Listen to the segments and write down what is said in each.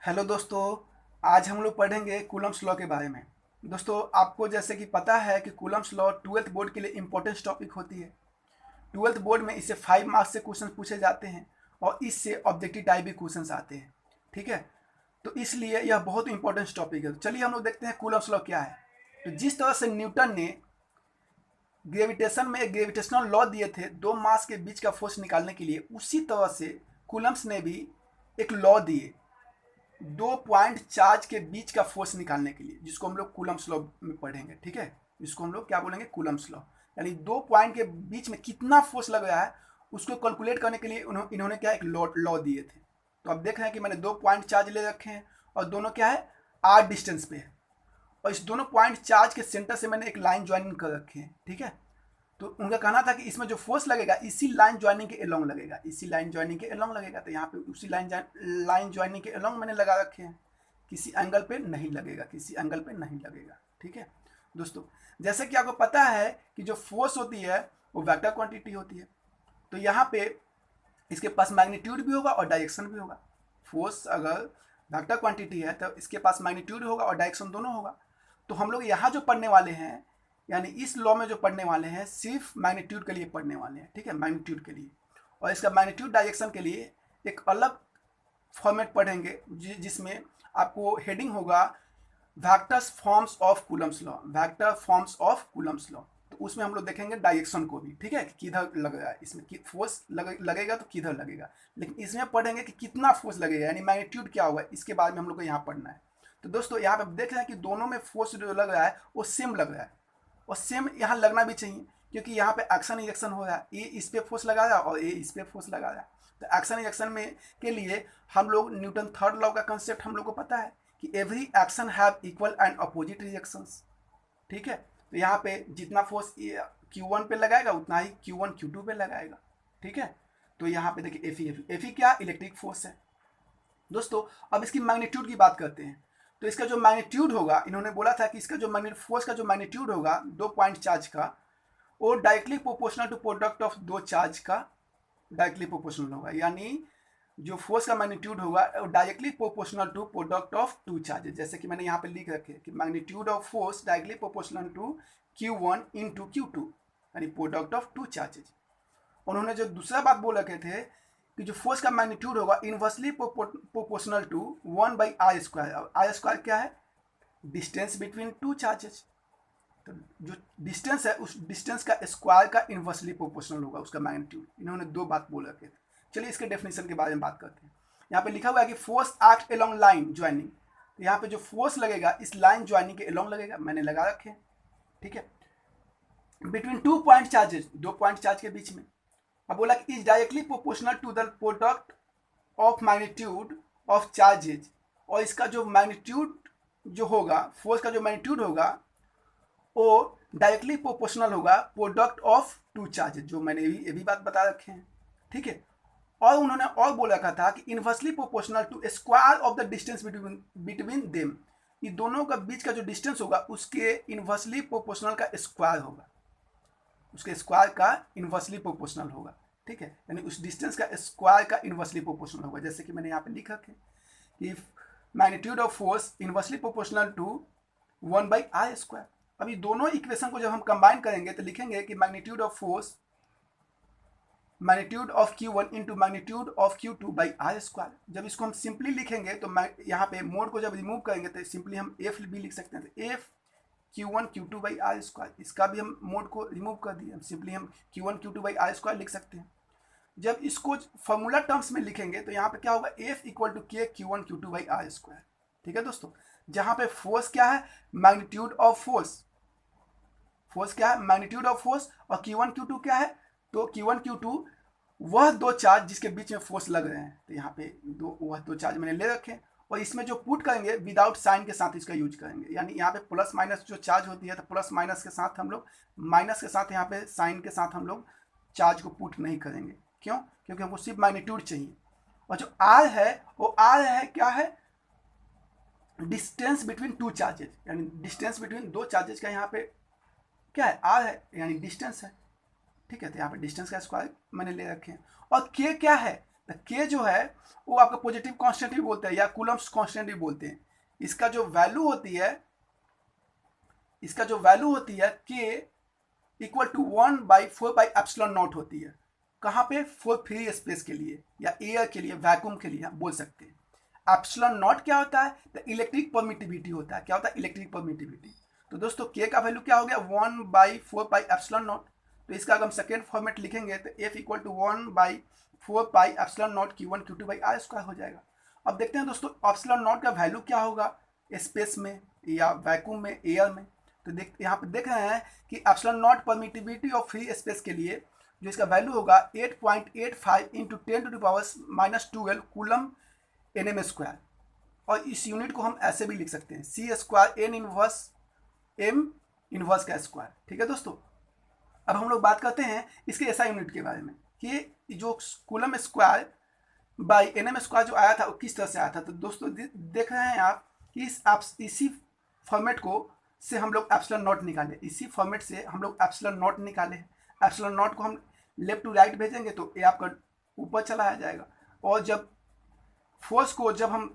Hello दोस्तों। आज हम लोग पढ़ेंगे कूलम्स लॉ के बारे में। दोस्तों, आपको जैसे कि पता है कि कूलम्स लॉ ट्वेल्थ बोर्ड के लिए इम्पोर्टेंट टॉपिक होती है। ट्वेल्थ बोर्ड में इससे 5 मार्क्स से क्वेश्चन पूछे जाते हैं और इससे ऑब्जेक्टिव टाइप भी क्वेश्चन आते हैं। ठीक है, तो इसलिए यह बहुत इंपॉर्टेंट टॉपिक है। तो चलिए हम लोग देखते हैं कूलम्स लॉ क्या है। तो जिस तरह से न्यूटन ने ग्रेविटेशन में एक ग्रेविटेशनल लॉ दिए थे दो मास के बीच का फोर्स निकालने के लिए, उसी तरह से कूलम्स ने भी एक लॉ दिए दो पॉइंट चार्ज के बीच का फोर्स निकालने के लिए, जिसको हम लोग कूलम्स लॉ में पढ़ेंगे। ठीक है, जिसको हम लोग क्या बोलेंगे, कूलम्स लॉ। यानी दो पॉइंट के बीच में कितना फोर्स लग रहा है उसको कैलकुलेट करने के लिए इन्होंने क्या एक लॉ दिए थे। तो अब देख रहे हैं कि मैंने दो पॉइंट चार्ज ले रखे हैं और दोनों क्या है, आर डिस्टेंस पे है, और इस दोनों पॉइंट चार्ज के सेंटर से मैंने एक लाइन ज्वाइनिंग कर रखे हैं। ठीक है, तो उनका कहना था कि इसमें जो फोर्स लगेगा इसी लाइन ज्वाइनिंग के अलोंग लगेगा, इसी लाइन ज्वाइनिंग के अलोंग लगेगा। तो यहाँ पे उसी लाइन ज्वाइनिंग के अलोंग मैंने लगा रखे हैं, किसी एंगल पे नहीं लगेगा, किसी एंगल पे नहीं लगेगा। ठीक है दोस्तों, जैसे कि आपको पता है कि जो फोर्स होती है वो वेक्टर क्वांटिटी होती है। तो यहाँ पे इसके पास मैग्नीट्यूड भी होगा और डायरेक्शन भी होगा। फोर्स अगर वेक्टर क्वांटिटी है तो इसके पास मैग्नीट्यूड होगा और डायरेक्शन दोनों होगा। तो हम लोग यहाँ जो पढ़ने वाले हैं, यानी इस लॉ में जो पढ़ने वाले हैं, सिर्फ मैग्नीट्यूड के लिए पढ़ने वाले हैं। ठीक है, मैग्नीट्यूड के लिए, और इसका मैग्नीट्यूड डायरेक्शन के लिए एक अलग फॉर्मेट पढ़ेंगे जिसमें आपको हेडिंग होगा vectors forms of Coulomb's law, vector forms of Coulomb's law. तो उसमें हम लोग देखेंगे डायरेक्शन को भी। ठीक है, कि किधर लग रहा है, इसमें फोर्स लगेगा तो किधर लगेगा, लेकिन इसमें पढ़ेंगे कि कितना फोर्स लगेगा, यानी मैग्नीट्यूड क्या होगा, इसके बारे में हम लोग को यहाँ पढ़ना है। तो दोस्तों यहाँ पे देख रहे हैं कि दोनों में फोर्स जो लग रहा है वो सेम लग रहा है, और सेम यहाँ लगना भी चाहिए, क्योंकि यहाँ पे एक्शन रिएक्शन हो रहा है। ये इस पे फोर्स लगा रहा है और ये इस पे फोर्स लगा रहा है। तो एक्शन रिएक्शन में के लिए हम लोग न्यूटन थर्ड लॉ का कंसेप्ट हम लोग को पता है कि every action have equal and opposite reactions. ठीक है, तो यहाँ पे जितना फोर्स Q1 पे लगाएगा उतना ही Q1 Q2 पे लगाएगा। ठीक है, तो यहाँ पे देखिए एफी क्या, इलेक्ट्रिक फोर्स है। दोस्तों अब इसकी मैग्नीट्यूड की बात करते हैं। तो इसका जो मैग्नीट्यूड होगा, इन्होंने बोला था कि इसका जो फोर्स का जो मैग्नीट्यूड होगा दो पॉइंट चार्ज का, वो directly proportional to product of दो चार्ज का डायरेक्टली प्रोपोर्शनल होगा। यानी जो फोर्स का मैग्नीट्यूड होगा वो directly proportional to product of two charges. जैसे कि मैंने यहाँ पे लिख रखे कि magnitude of force directly proportional to Q1 into Q2, यानी प्रोडक्ट ऑफ टू चार्जेस। उन्होंने जो दूसरा बात बोल रखे थे कि जो फोर्स का मैग्नीट्यूड होगा इनवर्सली प्रोपोर्शनल टू 1/r²। अब r² क्या है, डिस्टेंस बिटवीन टू चार्जेस। तो जो डिस्टेंस है उस डिस्टेंस का स्क्वायर का इनवर्सली प्रोपोर्शनल होगा उसका मैग्नीट्यूड। इन्होंने दो बात बोल रखे थे। चलिए इसके डेफिनेशन के बारे में बात करते हैं। यहाँ पे लिखा हुआ है कि force act along line joining. तो यहाँ पे जो फोर्स लगेगा इस लाइन ज्वाइनिंग के अलोंग लगेगा, मैंने लगा रखे हैं। ठीक है, बिटवीन टू पॉइंट चार्जेस, दो पॉइंट चार्ज के बीच में। अब बोला कि is directly proportional to the product of magnitude of charges. और इसका जो मैग्नीट्यूड जो होगा, फोर्स का जो मैग्नीट्यूड होगा वो डायरेक्टली प्रोपोर्शनल होगा प्रोडक्ट ऑफ टू चार्जेज, जो मैंने ये भी बात बता रखे हैं। ठीक है, और उन्होंने और बोला रखा था कि inversely proportional to square of the distance between them. ये दोनों का बीच का जो डिस्टेंस होगा उसके इनवर्सली प्रोपोर्शनल का स्क्वायर होगा, उसके स्क्वायर का इनवर्सली प्रोपोर्शनल होगा। ठीक है, यानी उस डिस्टेंस का स्क्वायर का इनवर्सली प्रोपोर्शनल होगा। जैसे कि मैंने यहाँ पे लिखा है कि magnitude of force inversely proportional to 1/r²। अभी दोनों इक्वेशन को जब हम कंबाइन करेंगे तो लिखेंगे कि magnitude of force magnitude of Q1 into magnitude of Q2/r²। जब इसको हम सिंपली लिखेंगे तो यहाँ पे मोड को जब रिमूव करेंगे तो सिंपली हम एफ भी लिख सकते हैं। तो एफ Q1 Q2/r², इसका भी हम मोड को रिमूव कर दिए, सिंपली हम Q1 Q2/r² लिख सकते हैं। जब इसको फॉर्मूला टर्म्स में लिखेंगे तो यहाँ पे क्या होगा, F equal to K Q1 Q2/r²। ठीक है दोस्तों, जहाँ पे फोर्स क्या है, मैग्नीट्यूड ऑफ फोर्स, फोर्स क्या है, मैग्नीट्यूड ऑफ फोर्स, और Q1 Q2 क्या है, तो Q1 Q2 वह दो चार्ज जिसके बीच में फोर्स लग रहे हैं। तो यहाँ पे वह दो चार्ज मैंने ले रखे, और इसमें जो पुट करेंगे विदाउट साइन के साथ इसका यूज करेंगे। यानी यहाँ पे प्लस माइनस जो चार्ज होती है तो प्लस माइनस के साथ हम लोग, माइनस के साथ यहाँ पे साइन के साथ हम लोग चार्ज को पुट नहीं करेंगे। क्यों, क्योंकि हमको सिर्फ मैग्नीट्यूड चाहिए। और जो आर है वो आर है क्या है, डिस्टेंस बिटवीन टू चार्जेज, यानी डिस्टेंस बिटवीन दो चार्जेज का यहाँ पे क्या है, आर है, यानी डिस्टेंस है। ठीक है, तो यहाँ पे डिस्टेंस का स्क्वायर मैंने ले रखे हैं। और के क्या है, तो के जो है वो आपका पॉजिटिव कांस्टेंट भी बोलते हैं या कूलम्स कांस्टेंट भी बोलते हैं। इसका जो वैल्यू होती है के इक्वल टू 1/4πε0 होती है। कहाँ पे? फॉर फ्री स्पेस के लिए या एयर के लिए, वैक्यूम के लिए आप बोल सकते हैं। एप्सिलॉन नॉट क्या होता है? तो इलेक्ट्रिक परमिटिविटी होता है। क्या होता है? Electric permittivity. तो दोस्तों के का वैल्यू क्या हो गया? 1/4πε0। तो इसका अगर हम सेकेंड फॉर्मेट लिखेंगे तो F equal to 1/4πε0 Q1 Q2/r² हो जाएगा। अब देखते हैं दोस्तों एप्सिलॉन नॉट का वैल्यू क्या होगा स्पेस में या वैक्यूम में, एयर में। तो यहाँ पे देख रहे हैं कि epsilon not permittivity of free space के लिए जो इसका वैल्यू होगा 8.85 इंटू 10⁻⁻12 कूलम nm²। और इस यूनिट को हम ऐसे भी लिख सकते हैं C² n inverse m inverse का स्क्वायर। ठीक है दोस्तों। अब हम लोग बात करते हैं इसके एसआई यूनिट के बारे में कि जो कूलम स्क्वायर बाई nm² जो आया था वो किस तरह से आया था। तो दोस्तों देख रहे हैं आप कि इसी फॉर्मेट को से हम लोग एप्सिलॉन नॉट निकाले, इसी फॉर्मेट से हम लोग एप्सिलॉन नॉट निकाले। एप्सिलॉन नॉट को हम लेफ्ट टू राइट भेजेंगे तो ये आपका ऊपर चला आ जाएगा, और जब फोर्स को जब हम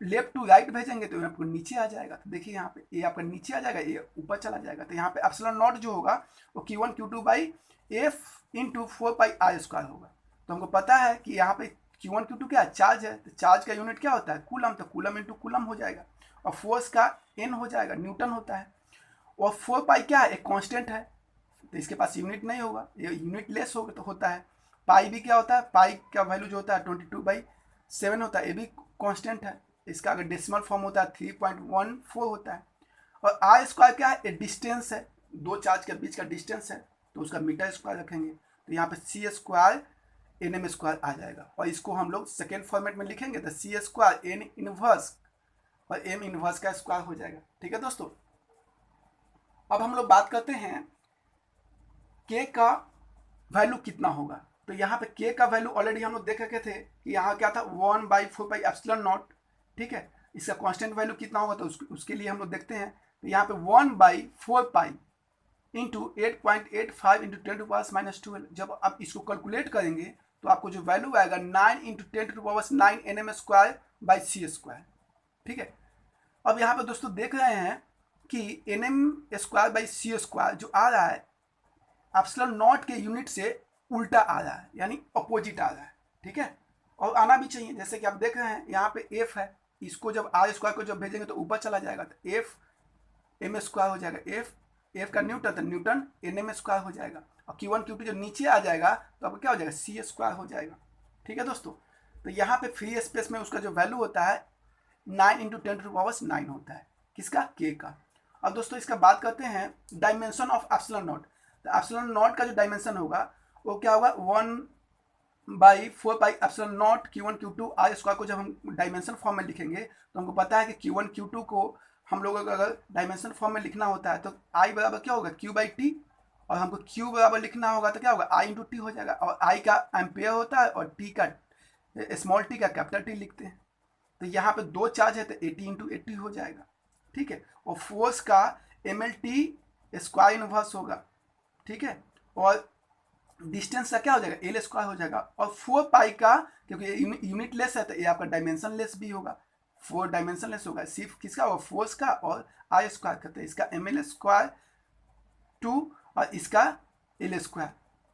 लेफ्ट टू राइट भेजेंगे तो आपको नीचे आ जाएगा। तो देखिए यहाँ पे ये आपका नीचे आ जाएगा, ये ऊपर चला जाएगा। तो यहाँ पे एप्सिलॉन नॉट जो होगा वो Q1 Q2/f इंटू 4πr² होगा। तो हमको पता है कि यहाँ पे Q1 Q2 क्या चार्ज है, तो चार्ज का यूनिट क्या होता है? कूलम। तो कूलम इंटू कूलम हो जाएगा, और फोर्स का n हो जाएगा, न्यूटन होता है। और 4π क्या है? एक कांस्टेंट है, तो इसके पास यूनिट नहीं होगा, ये यूनिट लेस होगा तो होता है। पाई भी क्या होता है? पाई का वैल्यू जो होता है 22/7 होता है, ये भी कांस्टेंट है। इसका अगर डेसिमल फॉर्म होता है 3.14 होता है। और r² क्या है? एक डिस्टेंस है, दो चार्ज के बीच का डिस्टेंस है, तो उसका मीटर स्क्वायर रखेंगे। तो यहाँ पे C² nm² आ जाएगा, और इसको हम लोग सेकेंड फॉर्मेट में लिखेंगे तो C² n इनवर्स और m इनवर्स का स्क्वायर हो जाएगा। ठीक है दोस्तों। अब हम लोग बात करते हैं k का वैल्यू कितना होगा। तो यहाँ पे k का वैल्यू ऑलरेडी हम लोग देख रखे थे कि यहाँ क्या था 1/4πε0। ठीक है, इसका कांस्टेंट वैल्यू कितना होगा तो उसके लिए हम लोग देखते हैं। तो यहाँ पे 1/4π इंटू 8.85 इंटू 10⁻⁻12। जब आप इसको कैलकुलेट करेंगे तो आपको जो वैल्यू आएगा 9 इंटू 10⁻9 nm²/c²। ठीक है। अब यहाँ पे दोस्तों देख रहे हैं कि nm²/c² जो आ रहा है एप्सिलॉन नॉट के यूनिट से उल्टा आ रहा है, यानी अपोजिट आ रहा है। ठीक है, और आना भी चाहिए। जैसे कि आप देख रहे हैं यहाँ पे f है, इसको जब r² को जब भेजेंगे तो ऊपर चला जाएगा, तो f m² हो जाएगा। f का न्यूटन तो न्यूटन nm² हो जाएगा, और Q1 Q2 जब नीचे आ जाएगा तो आपको क्या हो जाएगा? C² हो जाएगा। ठीक है दोस्तों। तो यहाँ पे फ्री स्पेस में उसका जो वैल्यू होता है 9 इंटू 10⁻9 होता है, किसका? k का। अब दोस्तों इसका बात करते हैं डायमेंशन ऑफ एप्सिलॉन नॉट। तो एप्सिलॉन नॉट का जो डायमेंशन होगा वो क्या होगा? 1/4πε0 Q1 Q2 r² को जब हम डायमेंशन फॉर्म में लिखेंगे तो हमको पता है कि Q1 Q2 को हम लोगों को अगर डायमेंशन फॉर्म में लिखना होता है तो I बराबर क्या होगा? Q/T। और हमको Q बराबर लिखना होगा तो क्या होगा? I इंटू T हो जाएगा। और I का एम्पेयर होता है और T का स्मॉल t का कैपिटल T लिखते हैं। तो यहाँ पे दो चार्ज है तो 80 इंटू 80 हो जाएगा। ठीक है, और फोर्स का mLT² इनवर्स होगा। ठीक है, और डिस्टेंस का क्या हो जाएगा? L² हो जाएगा। और 4π का क्योंकि यूनिट लेस है तो ये आपका डायमेंशन लेस भी होगा, 4 डायमेंशन लेस होगा। सिर्फ किसका होगा? फोर्स का और r² का। तो इसका mL² 2 और इसका L²।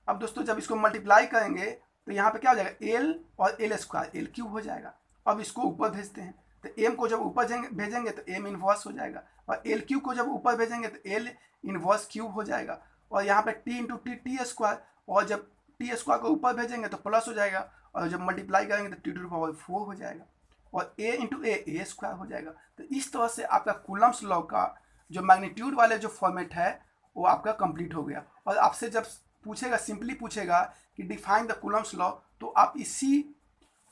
अब दोस्तों जब इसको मल्टीप्लाई करेंगे तो यहाँ पे क्या हो जाएगा? L और L² L³ हो जाएगा। अब इसको ऊपर भेजते हैं तो m को जब ऊपर भेजेंगे तो m इनवर्स हो जाएगा, और L³ को जब ऊपर भेजेंगे तो L इनवर्स क्यूब हो जाएगा। और यहाँ पे T इंटू T² और जब T² को ऊपर भेजेंगे तो प्लस हो जाएगा, और जब मल्टीप्लाई करेंगे तो T⁴ हो जाएगा, और A इंटू A² हो जाएगा। तो इस तरह से आपका कूलम्स लॉ का जो मैग्नीट्यूड वाले जो फॉर्मेट है वो आपका कंप्लीट हो गया। और आपसे जब पूछेगा, सिंपली पूछेगा कि डिफाइन द कूलम्स लॉ, तो आप इसी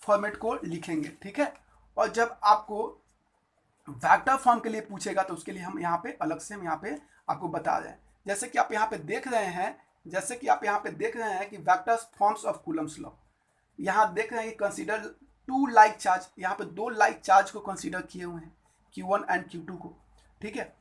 फॉर्मेट को लिखेंगे। ठीक है, और जब आपको वेक्टर फॉर्म के लिए पूछेगा तो उसके लिए हम यहाँ पे अलग से हम यहाँ पे आपको बता रहे हैं। जैसे कि आप यहाँ पे देख रहे हैं कि vector forms of Coulomb's law. यहाँ देख रहे हैं कि कंसीडर 2 लाइक चार्ज, यहाँ पे 2 लाइक चार्ज को कंसीडर किए हुए हैं, Q1 एंड Q2 को। ठीक है,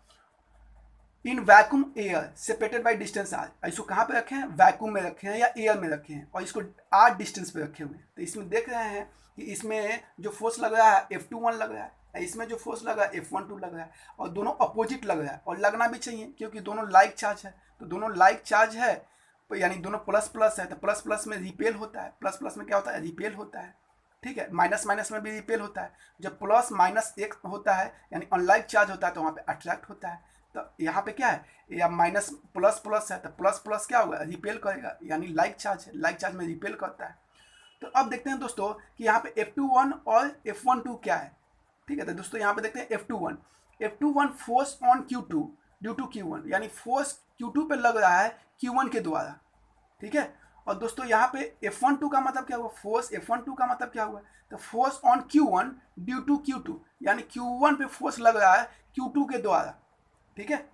in vacuum air separated by distance R. इसको कहाँ पे रखे हैं, वैक्यूम में रखे हैं या एयर में रखे हैं, और इसको आर डिस्टेंस पे रखे हुए हैं। तो इसमें देख रहे हैं कि इसमें जो फोर्स लग रहा है F21 लग रहा है, इसमें जो फोर्स लग रहा है F12 लग रहा है, और दोनों अपोजिट लग रहा है, और लगना भी चाहिए क्योंकि दोनों लाइक चार्ज है। तो दोनों लाइक चार्ज है, यानी दोनों प्लस प्लस है, तो प्लस प्लस में रिपेल होता है, प्लस प्लस में क्या होता है, रिपेल होता है। ठीक है, माइनस माइनस में भी रिपेल होता है। जब प्लस माइनस एक होता है यानी अनलाइक चार्ज होता है तो वहाँ पे अट्रैक्ट होता है। तो यहाँ पे क्या है, या माइनस प्लस प्लस है तो प्लस प्लस क्या होगा, रिपेल करेगा, यानी लाइक चार्ज है, लाइक चार्ज में रिपेल करता है। तो अब देखते हैं दोस्तों कि यहाँ पे F21 और F12 क्या है। ठीक है, तो दोस्तों यहाँ पे देखते हैं F21 force on Q2 due to Q1, यानी फोर्स Q2 पे लग रहा है Q1 के द्वारा। ठीक है, और दोस्तों यहाँ पे F12 का मतलब क्या हुआ, फोर्स F12 का मतलब क्या हुआ, तो force on Q1 due to Q2, यानी Q1 पे फोर्स लग रहा है Q2 के द्वारा। ठीक है,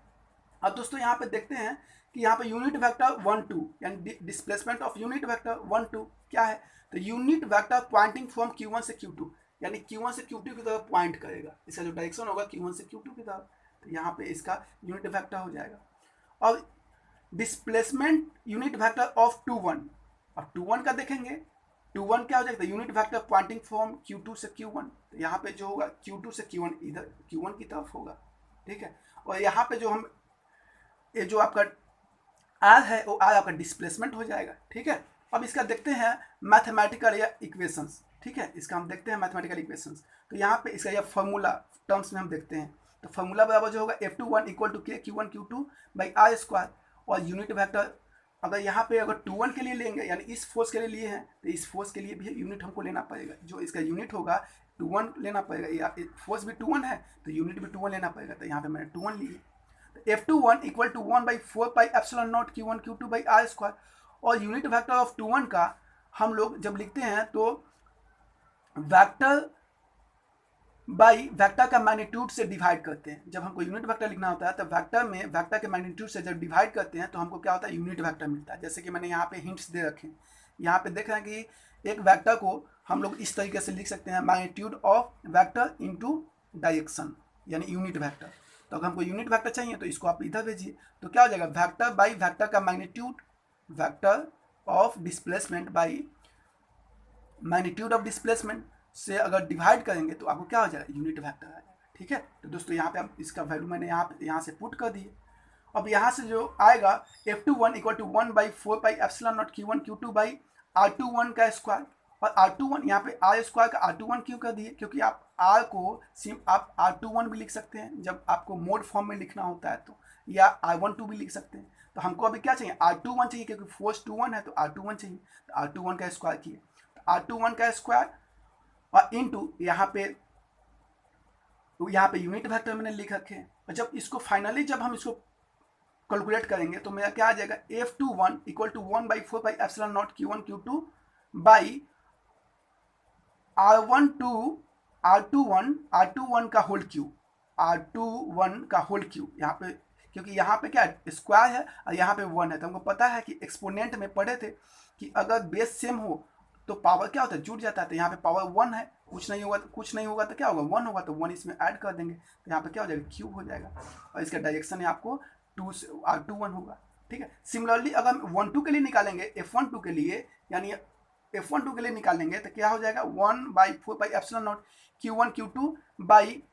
अब दोस्तों यहाँ पे देखते हैं कि यहाँ पे यूनिट वेक्टर 1 2 यानी डिस्प्लेसमेंट ऑफ यूनिट वेक्टर 1 2 क्या है, तो unit vector Poynting from Q1 से Q2, यानी Q1 से Q2 की तरफ पॉइंट करेगा। इसका जो डायरेक्शन होगा Q1 से Q2 की तरफ, तो यहाँ पे इसका यूनिट वेक्टर हो जाएगा। और डिस्प्लेसमेंट यूनिट वेक्टर ऑफ 2 1, अब 2 1 का देखेंगे, 2 1 क्या हो जाएगा, unit vector Poynting from Q2 से Q1, तो यहाँ पे जो होगा Q2 से Q1 इधर Q1 की तरफ होगा। ठीक है, और यहाँ पे जो हम ये जो आपका आर है वो आर आपका डिस्प्लेसमेंट हो जाएगा। ठीक है, अब इसका देखते हैं मैथमेटिकल या इक्वेशंस। ठीक है, इसका हम देखते हैं मैथमेटिकल इक्वेशंस। तो यहाँ पे इसका यह फॉर्मूला टर्म्स में हम देखते हैं, तो फॉर्मूला बराबर जो होगा F21 equal to K Q1 Q2 by R square, और यूनिट वेक्टर अगर यहाँ पे अगर 2 1 के लिए लेंगे यानी इस फोर्स के लिए लिए हैं, तो इस फोर्स के लिए भी यूनिट हमको लेना पड़ेगा, जो इसका यूनिट होगा 2 1 लेना पड़ेगा, या फोर्स भी 2 1 है तो यूनिट भी 2 1 लेना पड़ेगा। तो यहाँ पे मैंने 2 1 लिए। F21 equal to 1/4 pi epsilon naught Q1 Q2 by R square, और यूनिट वेक्टर ऑफ 2 1 का हम लोग जब लिखते हैं तो वेक्टर बाई वेक्टर का मैग्नीट्यूड से डिवाइड करते हैं। जब हमको यूनिट वेक्टर लिखना होता है तो वेक्टर में वेक्टर के मैग्नीट्यूड से जब डिवाइड करते हैं तो हमको क्या होता है, यूनिट वेक्टर मिलता है। जैसे कि मैंने यहाँ पे हिंट्स दे रखे हैं, यहाँ पे देख रहे हैं कि एक वेक्टर को हम लोग इस तरीके से लिख सकते हैं, magnitude of vector into direction, यानी यूनिट वेक्टर। तो अगर हमको यूनिट वेक्टर चाहिए तो इसको आप इधर भेजिए, तो क्या हो जाएगा, वेक्टर बाई वेक्टर का magnitude, vector of displacement by magnitude of displacement से अगर डिवाइड करेंगे तो आपको क्या हो जाएगा, यूनिट वेक्टर आ जाएगा। ठीक है, तो दोस्तों यहाँ पे आप इसका वैल्यू मैंने यहाँ से पुट कर दिए। अब यहाँ से जो आएगा F21 equal to 1/4 pi epsilon naught Q1 Q2 by R21 का स्क्वायर, और R21 यहाँ पे R स्क्वायर का R21 क्यों कर दिए, क्योंकि आप R को आप R21 भी लिख सकते हैं जब आपको मोड फॉर्म में लिखना होता है, तो या R12 भी लिख सकते हैं। तो हमको अभी क्या चाहिए, R21 चाहिए, क्योंकि फोर्स 2 1 है तो R21 चाहिए, तो R21 का स्क्वायर किए, तो R21 का स्क्वायर और इनटू यहाँ पे यूनिट वेक्टर मैंने लिख रखे हैं। और जब इसको फाइनली जब हम इसको कैलकुलेट करेंगे तो मेरा क्या आ जाएगा, F21 equal to 1/4 pi epsilon naught Q1 Q2 by R21 का होल क्यू, R21 का होल क्यू। यहाँ पे क्योंकि यहाँ पे क्या है, स्क्वायर है और यहाँ पे 1 है, तो हमको पता है कि एक्सपोनेंट में पढ़े थे कि अगर बेस सेम हो तो पावर क्या होता है, जुड़ जाता है। तो यहाँ पे पावर 1 है, कुछ नहीं होगा तो क्या होगा, 1 होगा, तो 1 इसमें ऐड कर देंगे, तो यहाँ पे क्या हो जाएगा, क्यूब हो जाएगा, और इसका डायरेक्शन है आपको 2 से R21 होगा। ठीक है, सिमिलरली अगर हम 1 2 के लिए निकालेंगे, F12 के लिए यानी F12 के लिए निकालेंगे तो क्या हो जाएगा, 1/4 pi epsilon naught Q1 Q2 by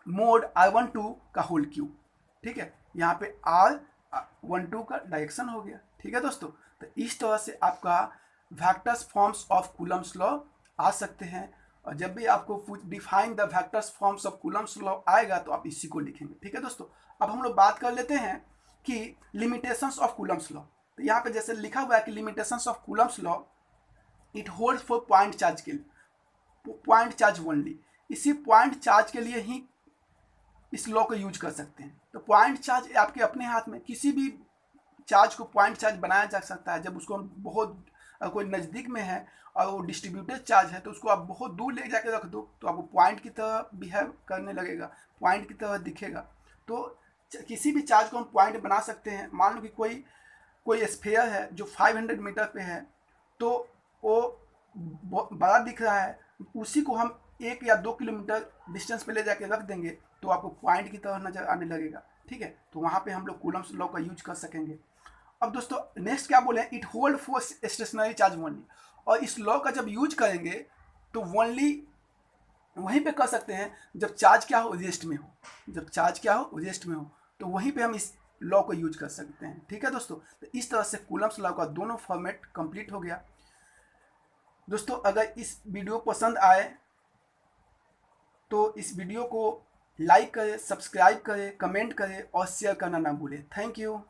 mode R12 का होल क्यूब। ठीक है, यहाँ पे R12 का डायरेक्शन हो गया। ठीक है दोस्तों, तो इस तरह से आपका vectors forms of Coulomb's law आ सकते हैं, और जब भी आपको define the vectors forms of Coulomb's law आएगा तो आप इसी को लिखेंगे। ठीक है दोस्तों, अब हम लोग बात कर लेते हैं कि लिमिटेशंस ऑफ कूलम्स लॉ। तो यहाँ पे जैसे लिखा हुआ है कि limitations of Coulomb's law it holds for point charge के लिए, पॉइंट चार्ज ओनली, इसी पॉइंट चार्ज के लिए ही इस लॉ को यूज कर सकते हैं। तो पॉइंट चार्ज आपके अपने हाथ में, किसी भी चार्ज को पॉइंट चार्ज बनाया जा सकता है। जब उसको हम बहुत कोई नज़दीक में है और वो डिस्ट्रीब्यूटेड चार्ज है तो उसको आप बहुत दूर ले जाके रख दो तो आपको पॉइंट की तरह बिहेव करने लगेगा, पॉइंट की तरह दिखेगा। तो किसी भी चार्ज को हम पॉइंट बना सकते हैं। मान लो कि कोई स्फीयर है जो 500 मीटर पे है, तो वो बड़ा दिख रहा है, उसी को हम 1 या 2 किलोमीटर डिस्टेंस पे ले जाके रख देंगे तो आपको पॉइंट की तरह नज़र आने लगेगा। ठीक है, तो वहाँ पे हम लोग कूलम्स लॉ का यूज कर सकेंगे। अब दोस्तों नेक्स्ट क्या बोले, it hold for stationary charge only, और इस लॉ का जब यूज करेंगे तो ओनली वहीं पे कर सकते हैं जब चार्ज क्या हो, रेस्ट में हो, जब चार्ज क्या हो, रेस्ट में हो, तो वहीं पे हम इस लॉ को यूज कर सकते हैं। ठीक है दोस्तों, तो इस तरह से कूलम्स लॉ का दोनों फॉर्मेट कंप्लीट हो गया। दोस्तों अगर इस वीडियो पसंद आए तो इस वीडियो को लाइक करें, सब्सक्राइब करें, कमेंट करें और शेयर करना ना भूलें। Thank you.